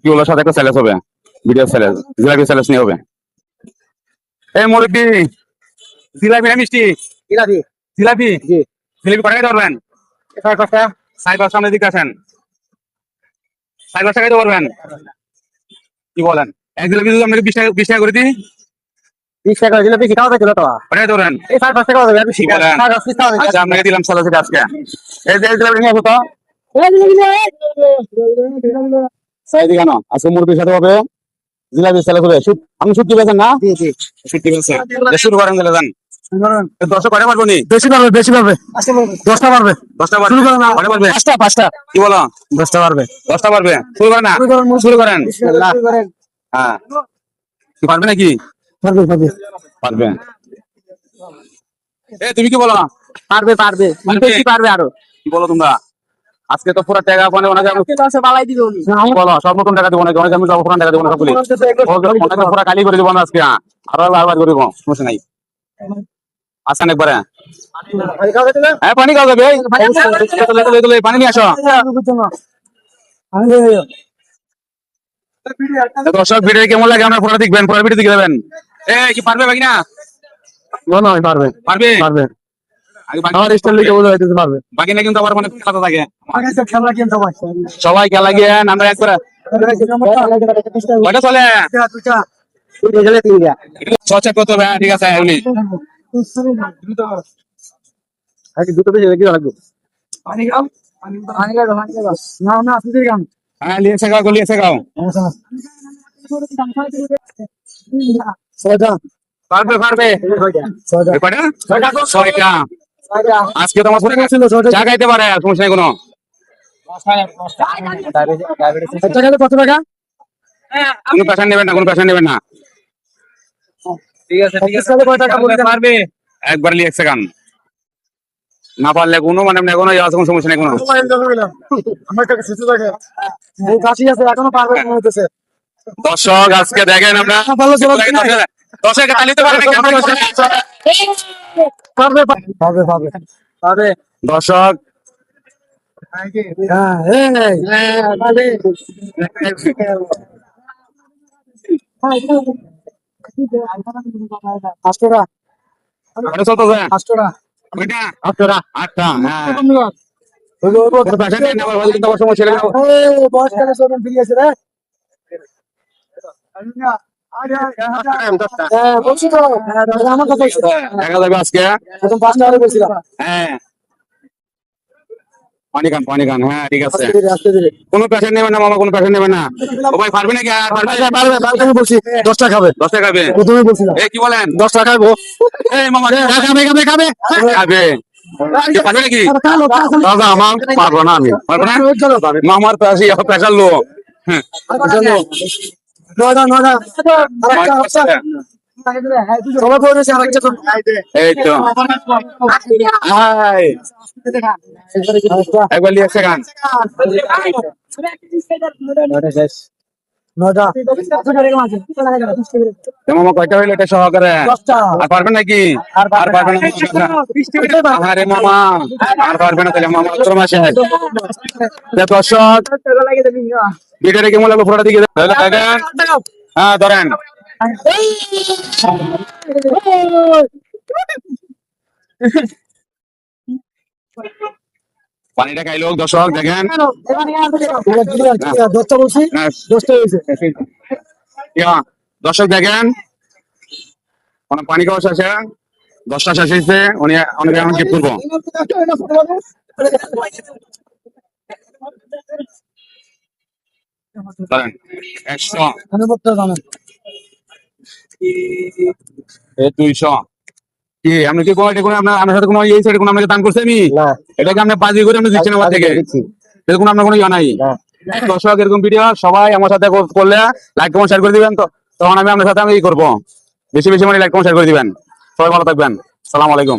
কি হলো সাথে একটা স্যালেস হবে, ভিডিও স্যালেস, জিলাপি স্যালেস নিয়ে হবে। এই মুরব্বি, জিলাপি না মিষ্টি? জিলাপি। জিলাপি, জি। জিলাপি কটা খাইতে পারবেন? 5 সাইবার সামনের দিকে আসেন, সাইবার খাইতে পারবেন? কি বলেন? এক জিলাপি যদি আপনাকে 20 টাকা করে দিই, 20 টাকা জিলাপি কি খাওয়া যাবে তো? ওটাই ধরেন। এই 5 টাকা হবে আমি কি বলেন? আচ্ছা আপনাকে দিলাম স্যালেস আজকে। এই যে জিলাপি নিয়ে আসো তো। সাইদি কেন আজকে মুরগির সাথে হবে জিলাপি স্যালেস হবে। আপনি শুটকি পেয়েছেন না? জি জি। শুটকি পেয়েছেন, শুরু করেন তাহলে যান। দর্শক কয়টা পারবো নি? বেশি পারবে, বেশি পারবে। 10টা পারবে। 10টা পারবে? শুরু করেন। কয়টা পারবে? 5টা। কি বলো? 10টা পারবে। 10টা পারবে? শুরু করেন না? শুরু করেন। বিসমিল্লাহ। হ্যাঁ, কি পারবে নাকি? পারবে পারবে। পারবে। এ তুমি কি বলো? পারবে পারবে। বেশি পারবে আরো। কি বলো তোমরা? আজকে তো পুরো টাকা মানে অনেক বালাই দিবে উনি। বলো, সব নতুন টাকা দিব না, অনেক আমি যাবো পুরান টাকা দিব না সবগুলি। অনেক পুরো কালি করে দিব না আজকে, আরো আবার করে দিব, সমস্যা নাই। আসেন একবারে। হ্যাঁ পানি খাওয়া যাবে, পানি নিয়ে আসো। দর্শক ভিডিও কেমন লাগে আমরা পুরো দেখবেন, পুরো ভিডিও দেখে দেবেন। এ কি পারবে বাকি না? মনে হয় পারবে। পারবে? পারবে। আগে বাকি আমার স্টাইল লিখে বোঝা যাইতেছে পারবে। বাকি না কিন্তু আবার মানে খেলা থাকে। খেলা কেন সবাই? সবাই খেলা গিয়ে আমরা একবার কয়টা চলে চর্চা করতে হবে। ঠিক আছে এগুলি দুটো বেশি কি লাগবে? পানি খাও। পানি খাও। না না আপনি গান। হ্যাঁ লিয়েছে গাও, লিয়েছে গাও। ছয়টা। পারবে পারবে। ছয়টা। কয়টা? ছয়টা। আজকে তো আমার ছিল চা খাইতে পারে, সমস্যা নেই কোনো। কত টাকা? কোনো পেশা নেবেন না, কোনো পেশা নেবেন না। ঠিক আছে ঠিক আছে। কত টাকা বলতে পারবে? একবার লিয়েছে গান, না পারলে কোনো মানে কোনো কোনো সমস্যা নেই কোনো। আমার কাছে শিশু থাকে এই কাশি আছে এখনো পারবে মনে হইতেছে। দর্শক আজকে দেখেন আমরা দর্শক তালি তো পারবে পারবে পারবে পারবে পারবে দর্শক। হ্যাঁ পারবে। 5 টাকা। এটা চলতেছে 5 টাকা। কয়টা? 8 টাকা। 8টা। হ্যাঁ ওই কোনো পেশা নেই না, আবার কিন্তু আবার সমস্যা নেই। বয়স কালে সব ফ্রি আছে রে। বলছি তো আমার কথা দেখা যাবে আজকে। এখন 5 টাকা বলছিলাম। হ্যাঁ পানি খান। হ্যাঁ ঠিক আছে, আস্তে ধীরে কোনো পেশেন্ট নেবে না মামা, কোনো পেশেন্ট নেবে না। ও ভাই পারবে নাকি? আর পারবে? পারবে পারবে আমি বলছি 10 টাকা খাবে। 10 টাকা খাবে? প্রথমে বলছিলাম এ কি বলেন? 10 টাকা খাবো। এই মামা খাবে খাবে কি পারবে নাকি? দাদা আমার পারবো না, আমি পারবো না। মামার পেশি পেশার লোক। হ্যাঁ নয়টা সবাই বলেছে আরেকটা তো এই তো হাই একবার লিয়েছে গান। নয়টা মামা কয়টা হইলো এটা সহকারে? আর পারবেন নাকি? আর পারবেন না? আরে মামা আর পারবে না তাহলে মামা তোর মাসে। দর্শক ভিডিওটা কেমন লাগলো পুরোটা দিকে দেখেন। হ্যাঁ ধরেন। পানিটা খাইলো দর্শক দেখেন। দশটা বলছি 10টা হয়েছে। দর্শক দেখেন অনেক পানি খাওয়া শেষে 10টা শেষ হয়েছে। অনেকে এখন গিফট করবো। ধরেন 100, 200 কি আপনি কি কোনো আপনার সাথে কোনো এই সাইডে কোনো আপনাকে দান করছে? আমি এটাকে আপনি বাজি করে আপনি দিচ্ছেন আমার থেকে, এরকম আপনার কোনো ইয়া নাই। দর্শক এরকম ভিডিও সবাই আমার সাথে করলে লাইক কমেন্ট শেয়ার করে দিবেন, তো তখন আমি আপনার সাথে আমি ই করবো। বেশি বেশি মানে লাইক কমেন্ট শেয়ার করে দিবেন। সবাই ভালো থাকবেন, সালাম আলাইকুম।